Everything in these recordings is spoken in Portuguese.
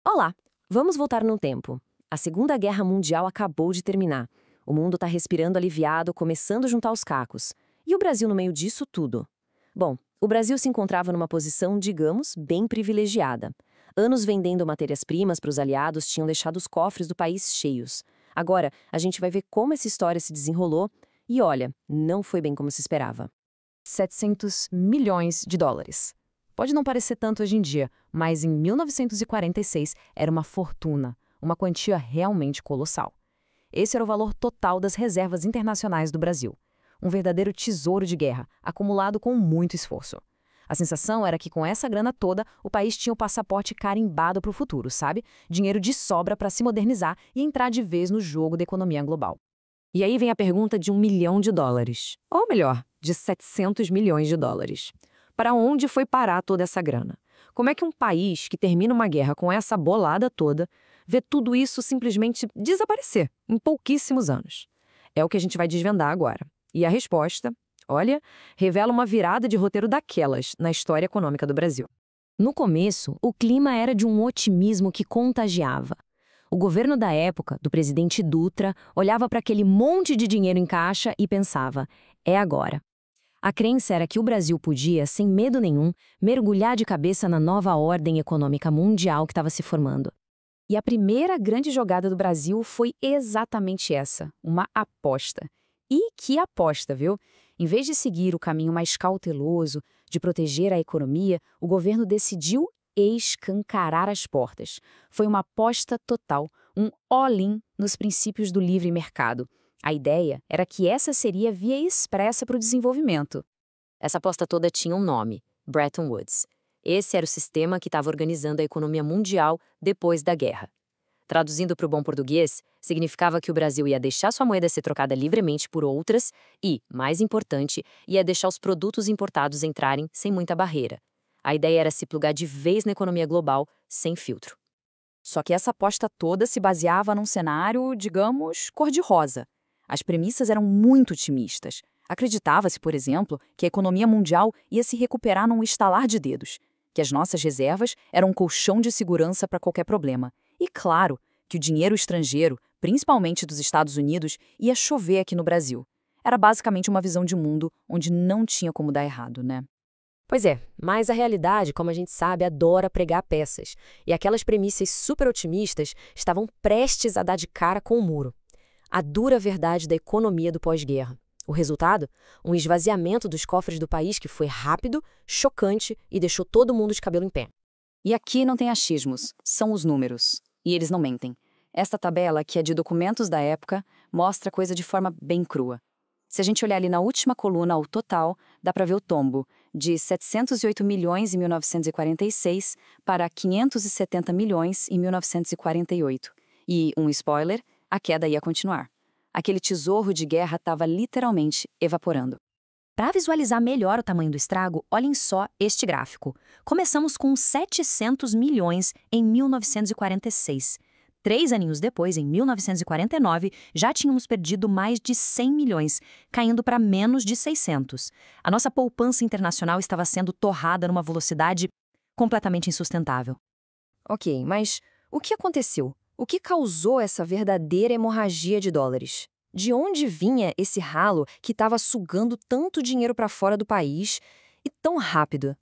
Olá, vamos voltar no tempo. A Segunda Guerra Mundial acabou de terminar. O mundo está respirando aliviado, começando a juntar os cacos. E o Brasil no meio disso tudo? Bom, o Brasil se encontrava numa posição, digamos, bem privilegiada. Anos vendendo matérias-primas para os aliados tinham deixado os cofres do país cheios. Agora, a gente vai ver como essa história se desenrolou e olha, não foi bem como se esperava. 700 milhões de dólares. Pode não parecer tanto hoje em dia, mas em 1946 era uma fortuna, uma quantia realmente colossal. Esse era o valor total das reservas internacionais do Brasil. Um verdadeiro tesouro de guerra, acumulado com muito esforço. A sensação era que com essa grana toda, o país tinha o passaporte carimbado para o futuro, sabe? Dinheiro de sobra para se modernizar e entrar de vez no jogo da economia global. E aí vem a pergunta de US$ 1 milhão. Ou melhor, de 700 milhões de dólares. Para onde foi parar toda essa grana? Como é que um país que termina uma guerra com essa bolada toda vê tudo isso simplesmente desaparecer em pouquíssimos anos? É o que a gente vai desvendar agora. E a resposta, olha, revela uma virada de roteiro daquelas na história econômica do Brasil. No começo, o clima era de um otimismo que contagiava. O governo da época, do presidente Dutra, olhava para aquele monte de dinheiro em caixa e pensava: é agora. A crença era que o Brasil podia, sem medo nenhum, mergulhar de cabeça na nova ordem econômica mundial que estava se formando. E a primeira grande jogada do Brasil foi exatamente essa, uma aposta. E que aposta, viu? Em vez de seguir o caminho mais cauteloso de proteger a economia, o governo decidiu escancarar as portas. Foi uma aposta total, um all-in nos princípios do livre mercado. A ideia era que essa seria a via expressa para o desenvolvimento. Essa aposta toda tinha um nome: Bretton Woods. Esse era o sistema que estava organizando a economia mundial depois da guerra. Traduzindo para o bom português, significava que o Brasil ia deixar sua moeda ser trocada livremente por outras e, mais importante, ia deixar os produtos importados entrarem sem muita barreira. A ideia era se plugar de vez na economia global, sem filtro. Só que essa aposta toda se baseava num cenário, digamos, cor-de-rosa. As premissas eram muito otimistas. Acreditava-se, por exemplo, que a economia mundial ia se recuperar num estalar de dedos, que as nossas reservas eram um colchão de segurança para qualquer problema. E, claro, que o dinheiro estrangeiro, principalmente dos Estados Unidos, ia chover aqui no Brasil. Era basicamente uma visão de mundo onde não tinha como dar errado, né? Pois é, mas a realidade, como a gente sabe, adora pregar peças. E aquelas premissas super otimistas estavam prestes a dar de cara com o muro. A dura verdade da economia do pós-guerra. O resultado? Um esvaziamento dos cofres do país que foi rápido, chocante e deixou todo mundo de cabelo em pé. E aqui não tem achismos, são os números. E eles não mentem. Esta tabela, que é de documentos da época, mostra a coisa de forma bem crua. Se a gente olhar ali na última coluna, o total, dá para ver o tombo, de 708 milhões em 1946 para 570 milhões em 1948. E, um spoiler, a queda ia continuar. Aquele tesouro de guerra estava literalmente evaporando. Para visualizar melhor o tamanho do estrago, olhem só este gráfico. Começamos com 700 milhões em 1946. 3 aninhos depois, em 1949, já tínhamos perdido mais de 100 milhões, caindo para menos de 600. A nossa poupança internacional estava sendo torrada numa velocidade completamente insustentável. Ok, mas o que aconteceu? O que causou essa verdadeira hemorragia de dólares? De onde vinha esse ralo que estava sugando tanto dinheiro para fora do país e tão rápido?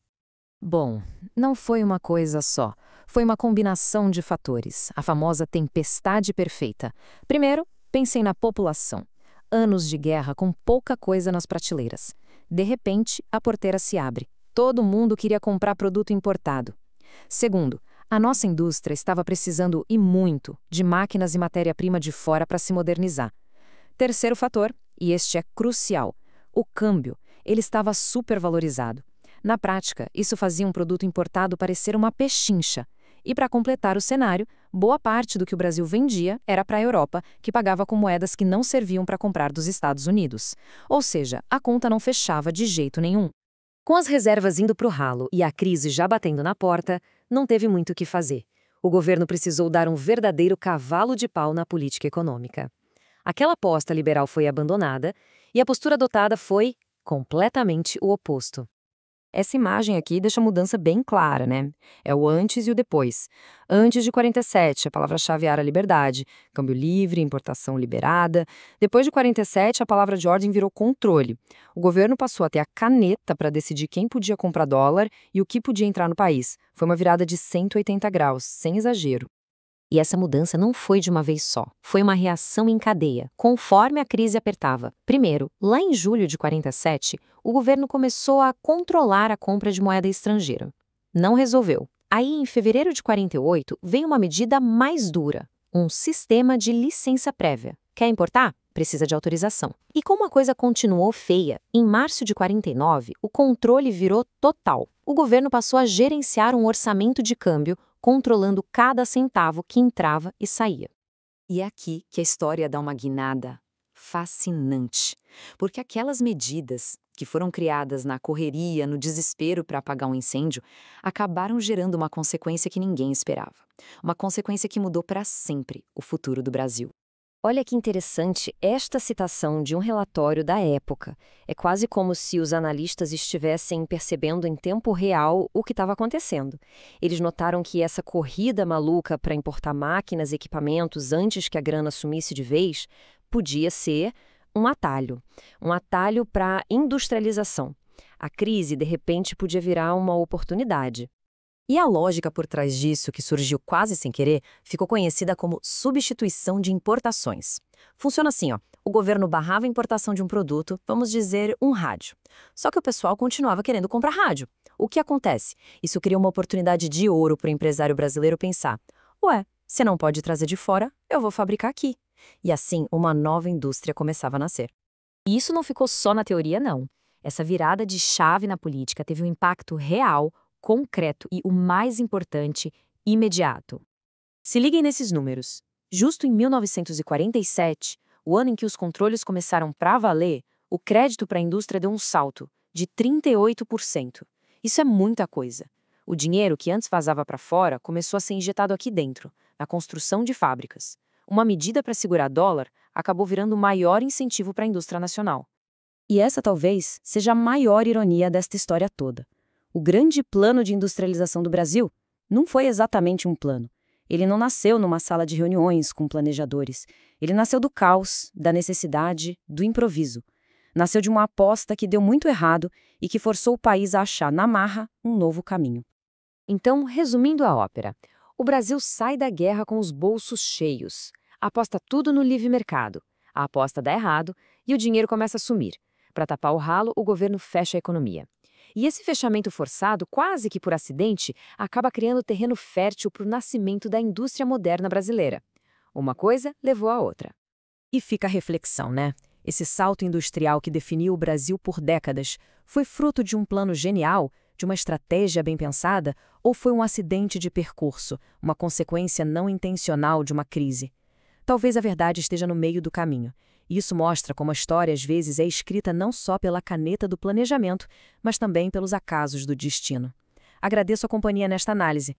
Bom, não foi uma coisa só. Foi uma combinação de fatores, a famosa tempestade perfeita. Primeiro, pensem na população. Anos de guerra com pouca coisa nas prateleiras. De repente, a porteira se abre. Todo mundo queria comprar produto importado. Segundo, a nossa indústria estava precisando, e muito, de máquinas e matéria-prima de fora para se modernizar. Terceiro fator, e este é crucial, o câmbio. Ele estava supervalorizado. Na prática, isso fazia um produto importado parecer uma pechincha. E para completar o cenário, boa parte do que o Brasil vendia era para a Europa, que pagava com moedas que não serviam para comprar dos Estados Unidos. Ou seja, a conta não fechava de jeito nenhum. Com as reservas indo para o ralo e a crise já batendo na porta, não teve muito o que fazer. O governo precisou dar um verdadeiro cavalo de pau na política econômica. Aquela aposta liberal foi abandonada e a postura adotada foi completamente o oposto. Essa imagem aqui deixa a mudança bem clara, né? É o antes e o depois. Antes de 47, a palavra-chave era liberdade, câmbio livre, importação liberada. Depois de 47, a palavra de ordem virou controle. O governo passou a ter a caneta para decidir quem podia comprar dólar e o que podia entrar no país. Foi uma virada de 180 graus, sem exagero. E essa mudança não foi de uma vez só, foi uma reação em cadeia, conforme a crise apertava. Primeiro, lá em julho de 47, o governo começou a controlar a compra de moeda estrangeira. Não resolveu. Aí, em fevereiro de 48, veio uma medida mais dura, um sistema de licença prévia. Quer importar? Precisa de autorização. E como a coisa continuou feia, em março de 49, o controle virou total. O governo passou a gerenciar um orçamento de câmbio, controlando cada centavo que entrava e saía. E é aqui que a história dá uma guinada fascinante, porque aquelas medidas que foram criadas na correria, no desespero para apagar um incêndio, acabaram gerando uma consequência que ninguém esperava. Uma consequência que mudou para sempre o futuro do Brasil. Olha que interessante esta citação de um relatório da época. É quase como se os analistas estivessem percebendo em tempo real o que estava acontecendo. Eles notaram que essa corrida maluca para importar máquinas e equipamentos antes que a grana sumisse de vez podia ser um atalho para industrialização. A crise, de repente, podia virar uma oportunidade. E a lógica por trás disso, que surgiu quase sem querer, ficou conhecida como substituição de importações. Funciona assim, ó. O governo barrava a importação de um produto, vamos dizer, um rádio. Só que o pessoal continuava querendo comprar rádio. O que acontece? Isso cria uma oportunidade de ouro para o empresário brasileiro pensar: ué, se não pode trazer de fora, eu vou fabricar aqui. E assim, uma nova indústria começava a nascer. E isso não ficou só na teoria, não. Essa virada de chave na política teve um impacto real, concreto e, o mais importante, imediato. Se liguem nesses números. Justo em 1947, o ano em que os controles começaram para valer, o crédito para a indústria deu um salto de 38%. Isso é muita coisa. O dinheiro que antes vazava para fora começou a ser injetado aqui dentro, na construção de fábricas. Uma medida para segurar dólar acabou virando o maior incentivo para a indústria nacional. E essa talvez seja a maior ironia desta história toda. O grande plano de industrialização do Brasil não foi exatamente um plano. Ele não nasceu numa sala de reuniões com planejadores. Ele nasceu do caos, da necessidade, do improviso. Nasceu de uma aposta que deu muito errado e que forçou o país a achar, na marra, um novo caminho. Então, resumindo a ópera, o Brasil sai da guerra com os bolsos cheios. Aposta tudo no livre mercado. A aposta dá errado e o dinheiro começa a sumir. Para tapar o ralo, o governo fecha a economia. E esse fechamento forçado, quase que por acidente, acaba criando terreno fértil para o nascimento da indústria moderna brasileira. Uma coisa levou a outra. E fica a reflexão, né? Esse salto industrial que definiu o Brasil por décadas foi fruto de um plano genial, de uma estratégia bem pensada, ou foi um acidente de percurso, uma consequência não intencional de uma crise? Talvez a verdade esteja no meio do caminho. E isso mostra como a história, às vezes, é escrita não só pela caneta do planejamento, mas também pelos acasos do destino. Agradeço a companhia nesta análise.